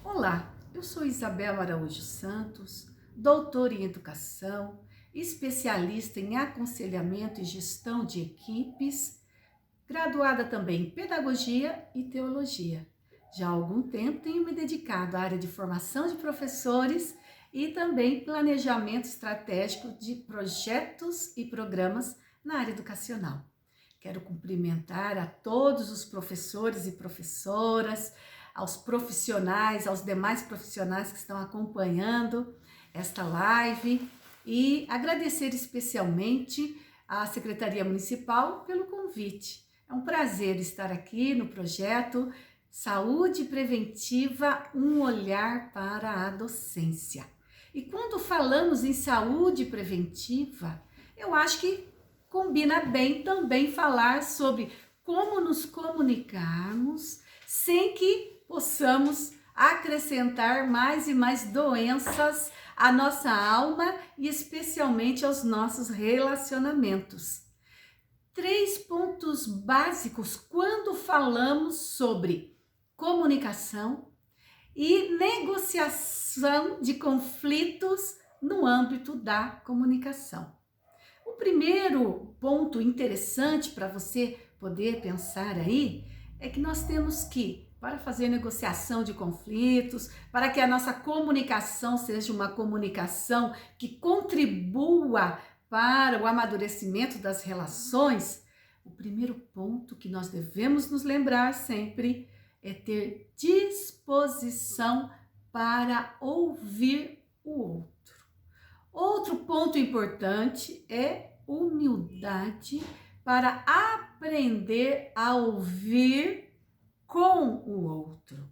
Olá, eu sou Isabel Araújo Santos, doutora em educação, especialista em aconselhamento e gestão de equipes, graduada também em pedagogia e teologia. Já há algum tempo tenho me dedicado à área de formação de professores e também planejamento estratégico de projetos e programas na área educacional. Quero cumprimentar a todos os professores e professoras, aos profissionais, aos demais profissionais que estão acompanhando esta live e agradecer especialmente à Secretaria Municipal pelo convite. É um prazer estar aqui no projeto Saúde Preventiva, um olhar para a docência. E quando falamos em saúde preventiva, eu acho que combina bem também falar sobre como nos comunicarmos sem que possamos acrescentar mais e mais doenças à nossa alma e especialmente aos nossos relacionamentos. 3 pontos básicos quando falamos sobre comunicação e negociação de conflitos no âmbito da comunicação. O primeiro ponto interessante para você poder pensar aí é que nós temos que, para fazer negociação de conflitos, para que a nossa comunicação seja uma comunicação que contribua para o amadurecimento das relações, o primeiro ponto que nós devemos nos lembrar sempre é ter disposição para ouvir o outro. Outro ponto importante é humildade para aprender a ouvir com o outro.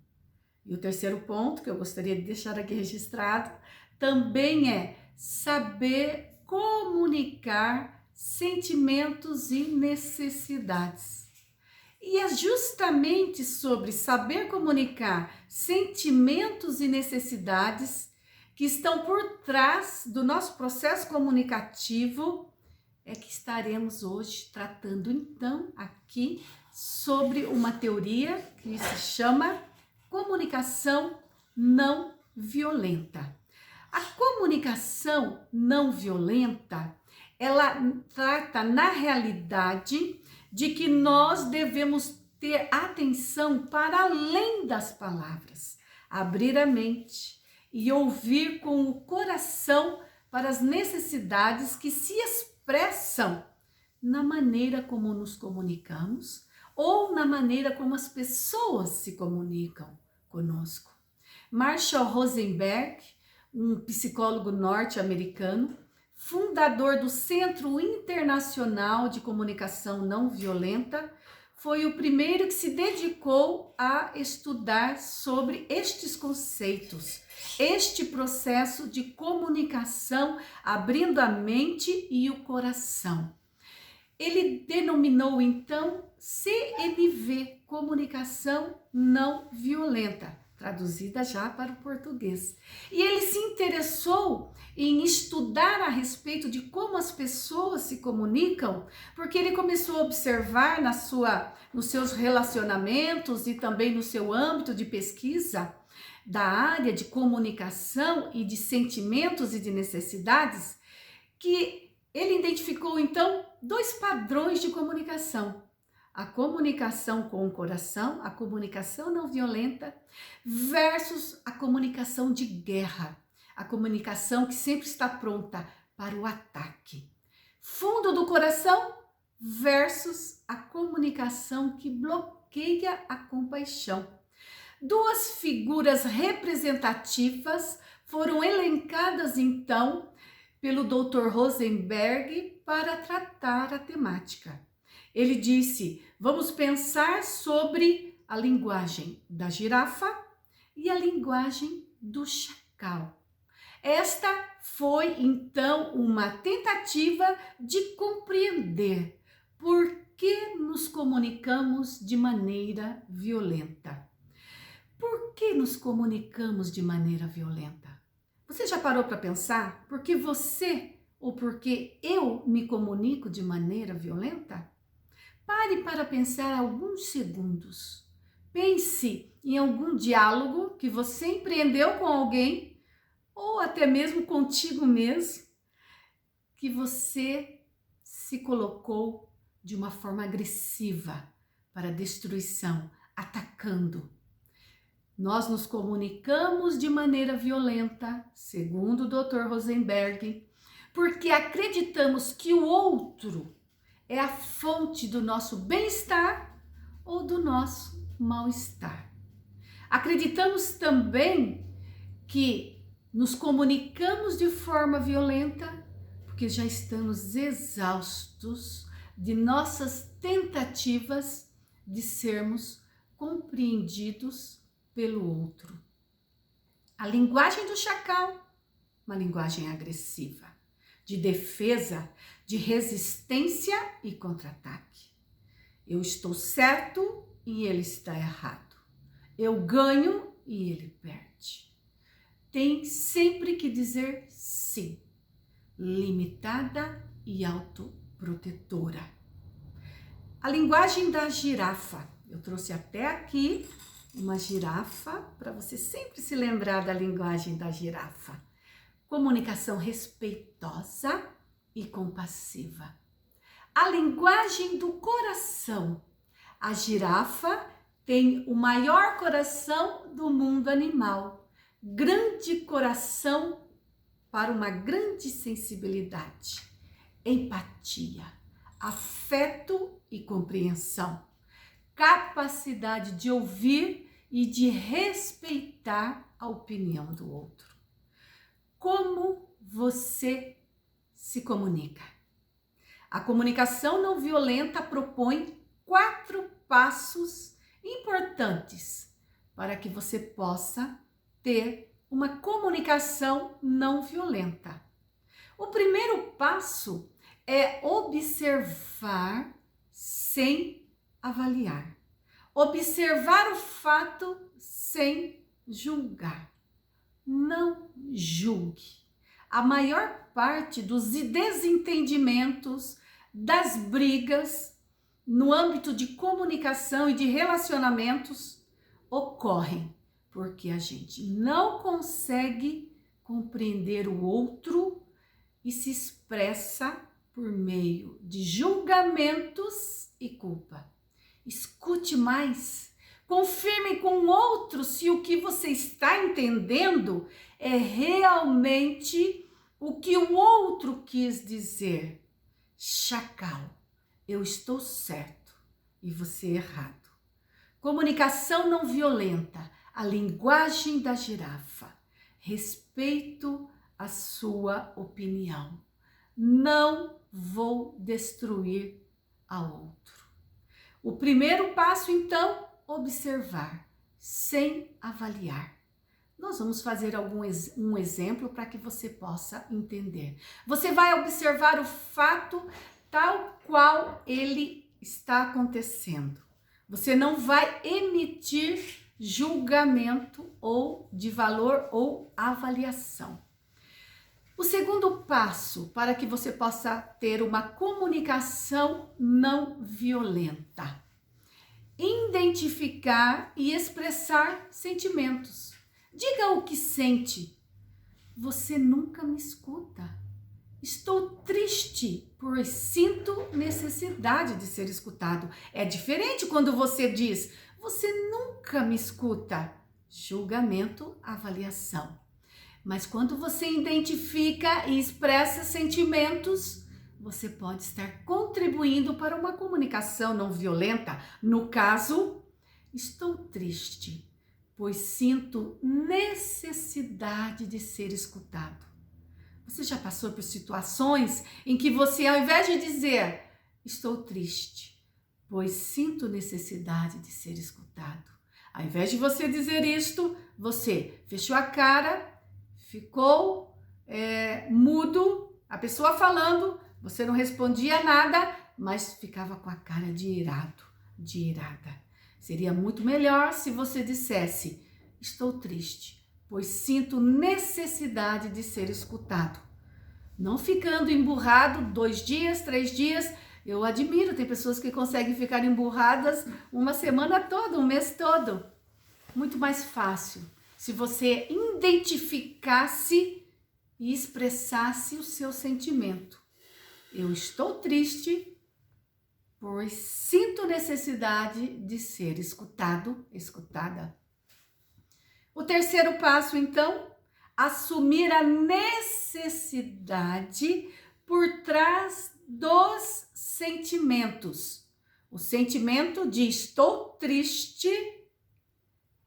E o terceiro ponto que eu gostaria de deixar aqui registrado também é saber comunicar sentimentos e necessidades. E é justamente sobre saber comunicar sentimentos e necessidades que estão por trás do nosso processo comunicativo é que estaremos hoje tratando então aqui sobre uma teoria que se chama comunicação não violenta. A comunicação não violenta, ela trata na realidade de que nós devemos ter atenção para além das palavras, abrir a mente e ouvir com o coração para as necessidades que se expressam na maneira como nos comunicamos ou na maneira como as pessoas se comunicam conosco. Marshall Rosenberg, um psicólogo norte-americano, fundador do Centro Internacional de Comunicação Não Violenta, foi o primeiro que se dedicou a estudar sobre estes conceitos, este processo de comunicação, abrindo a mente e o coração. Ele denominou então CNV, Comunicação Não Violenta, traduzida já para o português. E ele se interessou em estudar a respeito de como as pessoas se comunicam, porque ele começou a observar nos seus relacionamentos e também no seu âmbito de pesquisa da área de comunicação e de sentimentos e de necessidades, que ele identificou então 2 padrões de comunicação. A comunicação com o coração, a comunicação não violenta, versus a comunicação de guerra, a comunicação que sempre está pronta para o ataque. Fundo do coração versus a comunicação que bloqueia a compaixão. 2 figuras representativas foram elencadas então pelo Dr. Rosenberg para tratar a temática. Ele disse: vamos pensar sobre a linguagem da girafa e a linguagem do chacal. Esta foi então uma tentativa de compreender por que nos comunicamos de maneira violenta. Por que nos comunicamos de maneira violenta? Você já parou para pensar por que você ou por que eu me comunico de maneira violenta? Pare para pensar alguns segundos. Pense em algum diálogo que você empreendeu com alguém ou até mesmo contigo mesmo, que você se colocou de uma forma agressiva para destruição, atacando. Nós nos comunicamos de maneira violenta, segundo o Dr. Rosenberg, porque acreditamos que o outro é a fonte do nosso bem-estar ou do nosso mal-estar. Acreditamos também que nos comunicamos de forma violenta porque já estamos exaustos de nossas tentativas de sermos compreendidos pelo outro. A linguagem do chacal, uma linguagem agressiva, de defesa, de resistência e contra-ataque. Eu estou certo e ele está errado. Eu ganho e ele perde. Tem sempre que dizer sim, limitada e autoprotetora. A linguagem da girafa. Eu trouxe até aqui uma girafa para você sempre se lembrar da linguagem da girafa. Comunicação respeitosa e compassiva. A linguagem do coração. A girafa tem o maior coração do mundo animal. Grande coração para uma grande sensibilidade. Empatia, afeto e compreensão. Capacidade de ouvir e de respeitar a opinião do outro. Como você se comunica? A comunicação não violenta propõe 4 passos importantes para que você possa ter uma comunicação não violenta. O primeiro passo é observar sem avaliar. Observar o fato sem julgar. Não julgue. A maior parte dos desentendimentos, das brigas no âmbito de comunicação e de relacionamentos ocorrem porque a gente não consegue compreender o outro e se expressa por meio de julgamentos e culpa. Escute mais. Confirme com o outro se o que você está entendendo é realmente o que o outro quis dizer. Chacal, eu estou certo e você errado. Comunicação não violenta, a linguagem da girafa. Respeito a sua opinião. Não vou destruir a outro. O primeiro passo, então, observar, sem avaliar. Nós vamos fazer um exemplo para que você possa entender. Você vai observar o fato tal qual ele está acontecendo. Você não vai emitir julgamento ou de valor ou avaliação. O segundo passo para que você possa ter uma comunicação não violenta. Identificar e expressar sentimentos. Diga o que sente. Você nunca me escuta. Estou triste, pois sinto necessidade de ser escutado. É diferente quando você diz, você nunca me escuta. Julgamento, avaliação. Mas quando você identifica e expressa sentimentos, você pode estar contribuindo para uma comunicação não violenta. No caso, estou triste, pois sinto necessidade de ser escutado. Você já passou por situações em que você, ao invés de dizer, estou triste, pois sinto necessidade de ser escutado, ao invés de você dizer isto, você fechou a cara, ficou mudo, a pessoa falando, você não respondia nada, mas ficava com a cara de irado, de irada. Seria muito melhor se você dissesse, estou triste, pois sinto necessidade de ser escutado. Não ficando emburrado 2 dias, 3 dias. Eu admiro, tem pessoas que conseguem ficar emburradas uma semana toda, um mês todo. muito mais fácil se você identificasse e expressasse o seu sentimento. Eu estou triste, pois sinto necessidade de ser escutado, escutada. O terceiro passo, então, assumir a necessidade por trás dos sentimentos. O sentimento de estou triste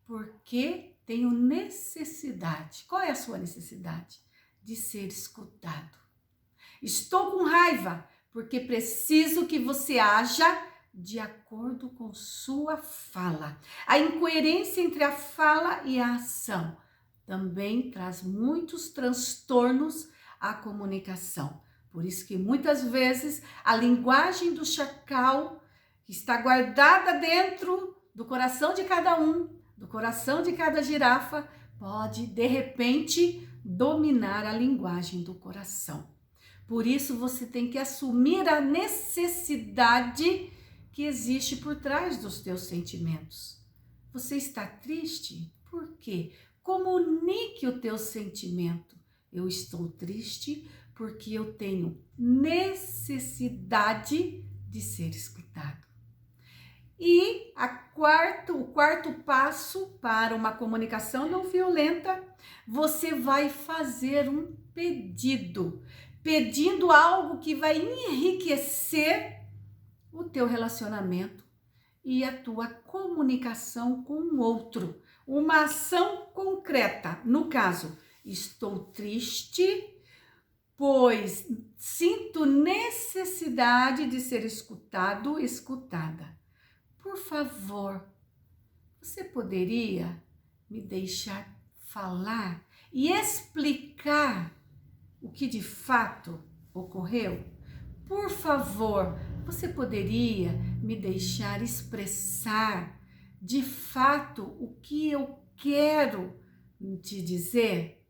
porque tenho necessidade. Qual é a sua necessidade? De ser escutado. Estou com raiva porque preciso que você haja de acordo com sua fala. A incoerência entre a fala e a ação também traz muitos transtornos à comunicação. Por isso que muitas vezes a linguagem do chacal, que está guardada dentro do coração de cada um, do coração de cada girafa, pode de repente dominar a linguagem do coração. Por isso você tem que assumir a necessidade que existe por trás dos teus sentimentos. Você está triste? Por quê? Comunique o teu sentimento. Eu estou triste porque eu tenho necessidade de ser escutado. E o quarto passo para uma comunicação não violenta, você vai fazer um pedido, pedindo algo que vai enriquecer o teu relacionamento e a tua comunicação com o outro. Uma ação concreta. No caso, estou triste, pois sinto necessidade de ser escutado, escutada. Por favor, você poderia me deixar falar e explicar o que de fato ocorreu? Por favor, você poderia me deixar expressar de fato o que eu quero te dizer?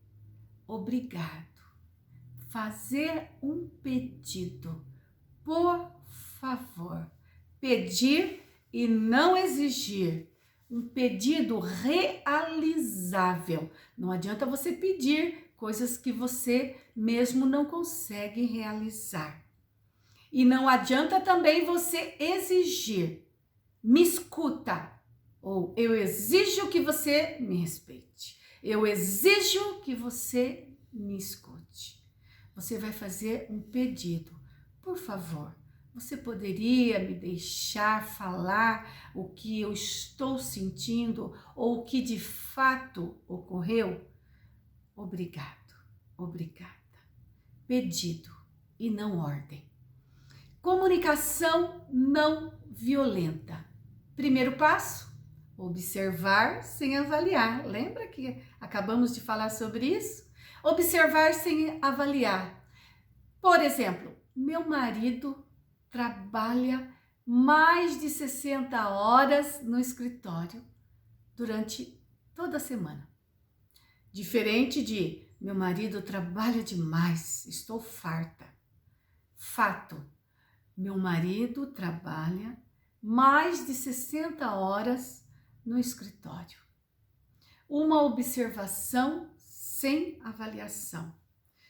Obrigado. Fazer um pedido. Por favor. Pedir e não exigir. Um pedido realizável. Não adianta você pedir coisas que você mesmo não consegue realizar. E não adianta também você exigir. Me escuta. Ou eu exijo que você me respeite. Eu exijo que você me escute. Você vai fazer um pedido. Por favor, você poderia me deixar falar o que eu estou sentindo ou o que de fato ocorreu? Obrigado, obrigada. Pedido e não ordem. Comunicação não violenta. Primeiro passo, observar sem avaliar. Lembra que acabamos de falar sobre isso? Observar sem avaliar. Por exemplo, meu marido trabalha mais de 60 horas no escritório durante toda a semana. Diferente de meu marido trabalha demais, estou farta. Fato, meu marido trabalha mais de 60 horas no escritório. Uma observação sem avaliação.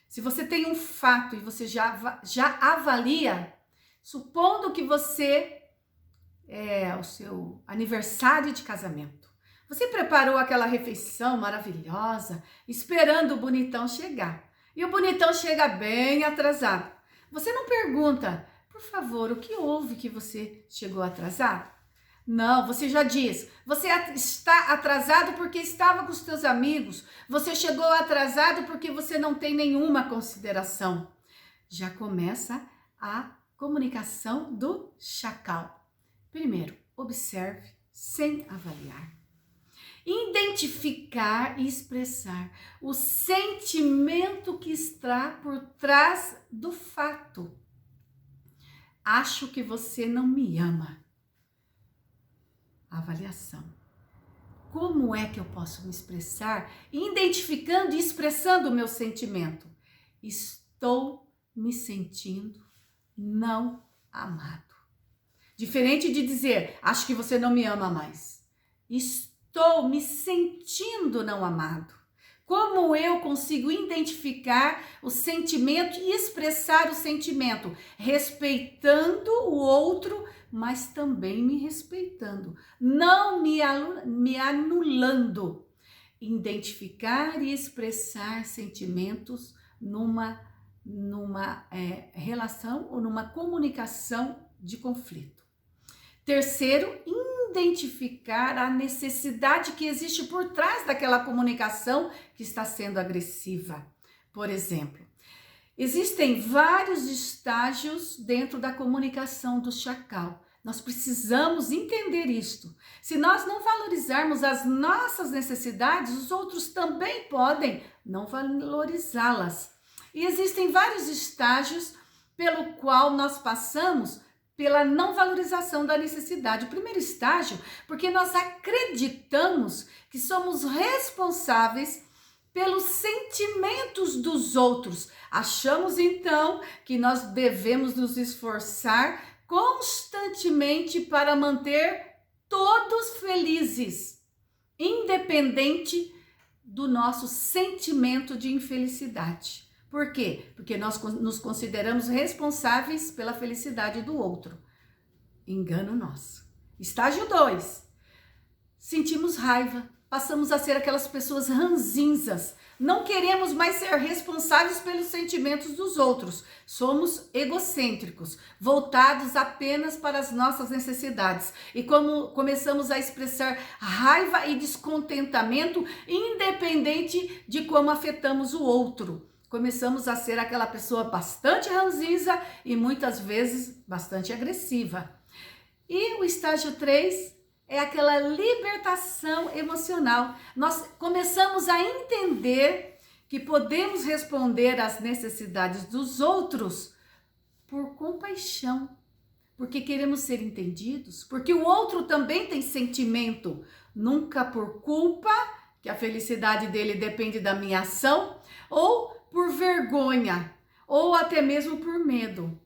Se você tem um fato e você já avalia, supondo que você é o seu aniversário de casamento. Você preparou aquela refeição maravilhosa, esperando o bonitão chegar. E o bonitão chega bem atrasado. Você não pergunta, por favor, o que houve que você chegou atrasado? Não, você já diz, você está atrasado porque estava com os seus amigos, você chegou atrasado porque você não tem nenhuma consideração. Já começa a comunicação do chacal. Primeiro, observe sem avaliar. Identificar e expressar o sentimento que está por trás do fato. Acho que você não me ama. Avaliação. Como é que eu posso me expressar identificando e expressando o meu sentimento? Estou me sentindo não amado. Diferente de dizer, acho que você não me ama mais. Estou estou me sentindo não amado? Como eu consigo identificar o sentimento e expressar o sentimento, respeitando o outro, mas também me respeitando, não me anulando. Identificar e expressar sentimentos numa relação ou numa comunicação de conflito. Terceiro, identificar a necessidade que existe por trás daquela comunicação que está sendo agressiva. Por exemplo, existem vários estágios dentro da comunicação do chacal. Nós precisamos entender isto. Se nós não valorizarmos as nossas necessidades, os outros também podem não valorizá-las. E existem vários estágios pelo qual nós passamos pela não valorização da necessidade. O primeiro estágio, porque nós acreditamos que somos responsáveis pelos sentimentos dos outros. Achamos então que nós devemos nos esforçar constantemente para manter todos felizes, independente do nosso sentimento de infelicidade. Por quê? Porque nós nos consideramos responsáveis pela felicidade do outro. Engano nosso. Estágio 2. Sentimos raiva. Passamos a ser aquelas pessoas ranzinzas. Não queremos mais ser responsáveis pelos sentimentos dos outros. Somos egocêntricos, voltados apenas para as nossas necessidades. E como começamos a expressar raiva e descontentamento, independente de como afetamos o outro. Começamos a ser aquela pessoa bastante ranzinza e muitas vezes bastante agressiva. E o estágio 3 é aquela libertação emocional. Nós começamos a entender que podemos responder às necessidades dos outros por compaixão, porque queremos ser entendidos, porque o outro também tem sentimento, nunca por culpa, que a felicidade dele depende da minha ação, ou por vergonha, ou até mesmo por medo.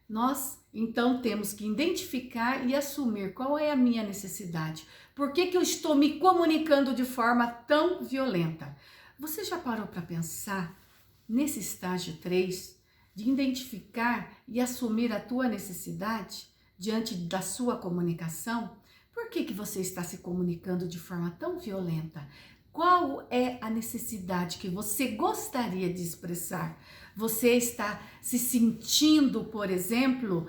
Nós, então, temos que identificar e assumir qual é a minha necessidade. Por que eu estou me comunicando de forma tão violenta? Você já parou para pensar nesse estágio 3, de identificar e assumir a tua necessidade diante da sua comunicação? Por que você está se comunicando de forma tão violenta? Qual é a necessidade que você gostaria de expressar? Você está se sentindo, por exemplo,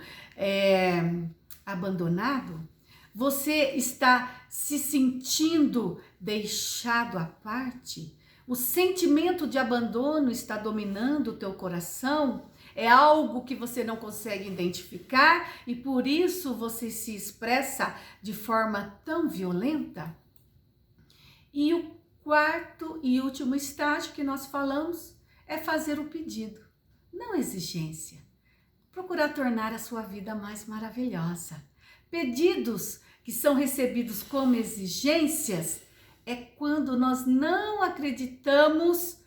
abandonado? Você está se sentindo deixado à parte? O sentimento de abandono está dominando o teu coração? É algo que você não consegue identificar e por isso você se expressa de forma tão violenta? E o quarto e último estágio que nós falamos é fazer o pedido, não exigência. Procurar tornar a sua vida mais maravilhosa. Pedidos que são recebidos como exigências é quando nós não acreditamos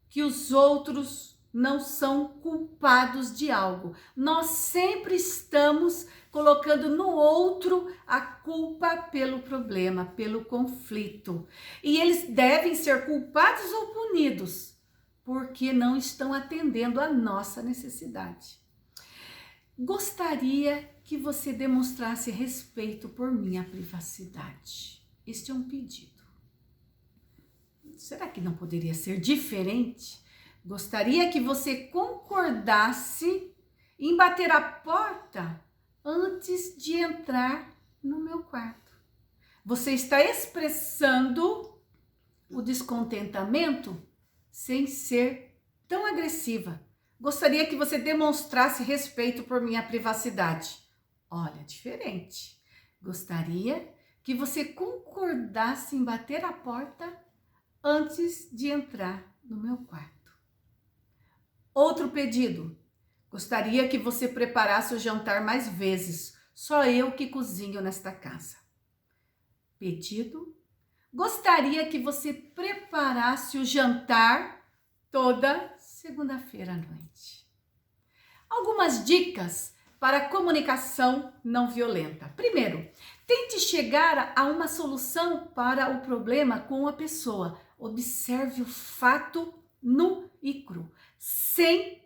que os outros não são culpados de algo. Nós sempre estamos colocando no outro a culpa pelo problema, pelo conflito. E eles devem ser culpados ou punidos, porque não estão atendendo a nossa necessidade. Gostaria que você demonstrasse respeito por minha privacidade. Este é um pedido. Será que não poderia ser diferente? Gostaria que você concordasse em bater a porta antes de entrar no meu quarto. Você está expressando o descontentamento sem ser tão agressiva. Gostaria que você demonstrasse respeito por minha privacidade. Olha, diferente. Gostaria que você concordasse em bater a porta antes de entrar no meu quarto. Outro pedido. Gostaria que você preparasse o jantar mais vezes. Só eu que cozinho nesta casa. Pedido. Gostaria que você preparasse o jantar toda segunda-feira à noite. Algumas dicas para a comunicação não violenta. Primeiro, Tente chegar a uma solução para o problema com a pessoa. Observe o fato nu e cru, sem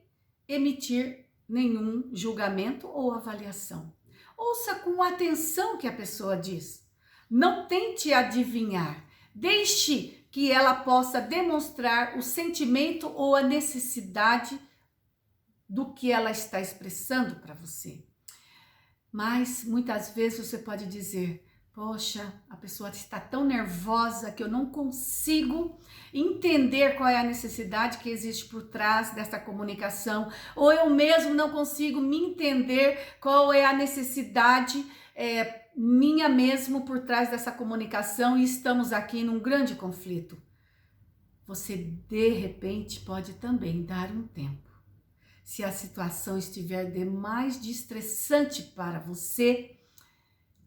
emitir nenhum julgamento ou avaliação. Ouça com atenção o que a pessoa diz. Não tente adivinhar. Deixe que ela possa demonstrar o sentimento ou a necessidade do que ela está expressando para você. Mas muitas vezes você pode dizer: poxa, a pessoa está tão nervosa que eu não consigo entender qual é a necessidade que existe por trás dessa comunicação, ou eu mesmo não consigo me entender qual é a necessidade minha mesmo por trás dessa comunicação, e estamos aqui num grande conflito. Você de repente pode também dar um tempo. Se a situação estiver demais de estressante para você,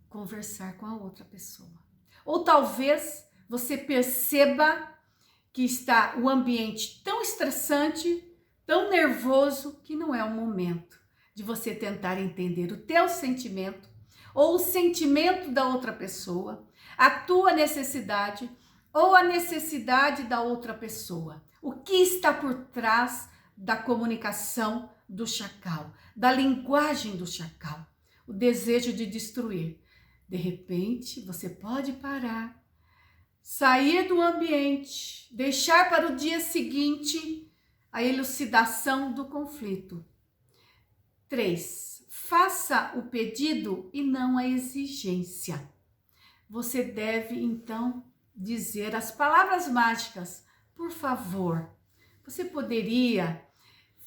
conversar com a outra pessoa. Ou talvez você perceba que está o ambiente tão estressante, tão nervoso, que não é o momento de você tentar entender o teu sentimento ou o sentimento da outra pessoa, a tua necessidade ou a necessidade da outra pessoa. O que está por trás da comunicação do chacal, da linguagem do chacal, o desejo de destruir. De repente, você pode parar, sair do ambiente, deixar para o dia seguinte a elucidação do conflito. 3. Faça o pedido e não a exigência. Você deve, então, dizer as palavras mágicas: por favor, você poderia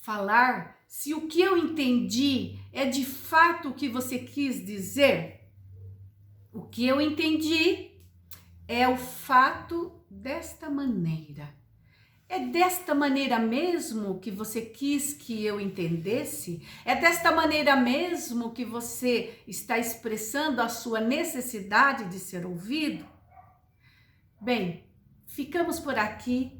falar se o que eu entendi é de fato o que você quis dizer? O que eu entendi é o fato desta maneira. É desta maneira mesmo que você quis que eu entendesse? É desta maneira mesmo que você está expressando a sua necessidade de ser ouvido? Bem, ficamos por aqui.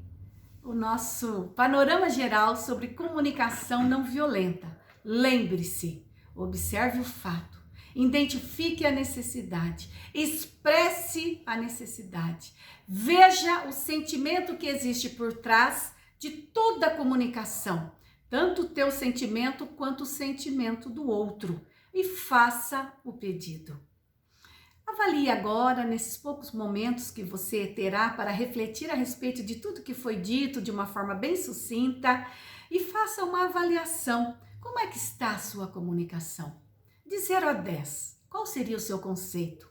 O nosso panorama geral sobre comunicação não violenta. Lembre-se, observe o fato, identifique a necessidade, expresse a necessidade, veja o sentimento que existe por trás de toda a comunicação, tanto o teu sentimento quanto o sentimento do outro, e faça o pedido. Avalie agora, nesses poucos momentos que você terá para refletir a respeito de tudo que foi dito de uma forma bem sucinta, e faça uma avaliação. Como é que está a sua comunicação? De 0 a 10, qual seria o seu conceito?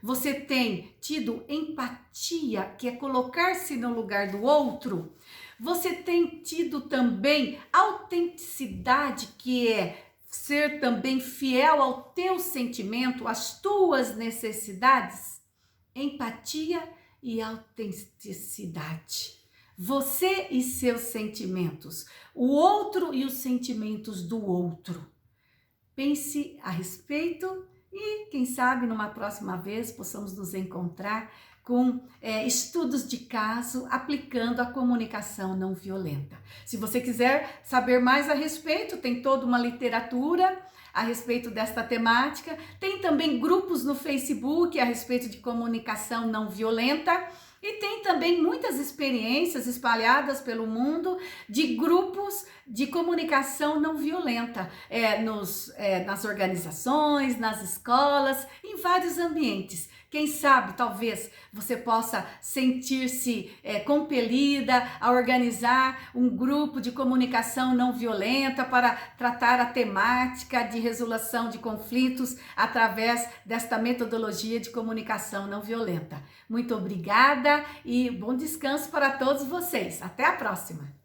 Você tem tido empatia, que é colocar-se no lugar do outro? Você tem tido também autenticidade, que é ser também fiel ao teu sentimento, às tuas necessidades? Empatia e autenticidade. Você e seus sentimentos, o outro e os sentimentos do outro. Pense a respeito e, quem sabe, numa próxima vez possamos nos encontrar com estudos de caso aplicando a comunicação não violenta. Se você quiser saber mais a respeito, tem toda uma literatura a respeito desta temática, tem também grupos no Facebook a respeito de comunicação não violenta, e tem também muitas experiências espalhadas pelo mundo de grupos de comunicação não violenta, nas organizações, nas escolas, em vários ambientes. Quem sabe, talvez, você possa sentir-se compelida a organizar um grupo de comunicação não violenta para tratar a temática de resolução de conflitos através desta metodologia de comunicação não violenta. Muito obrigada e bom descanso para todos vocês. Até a próxima!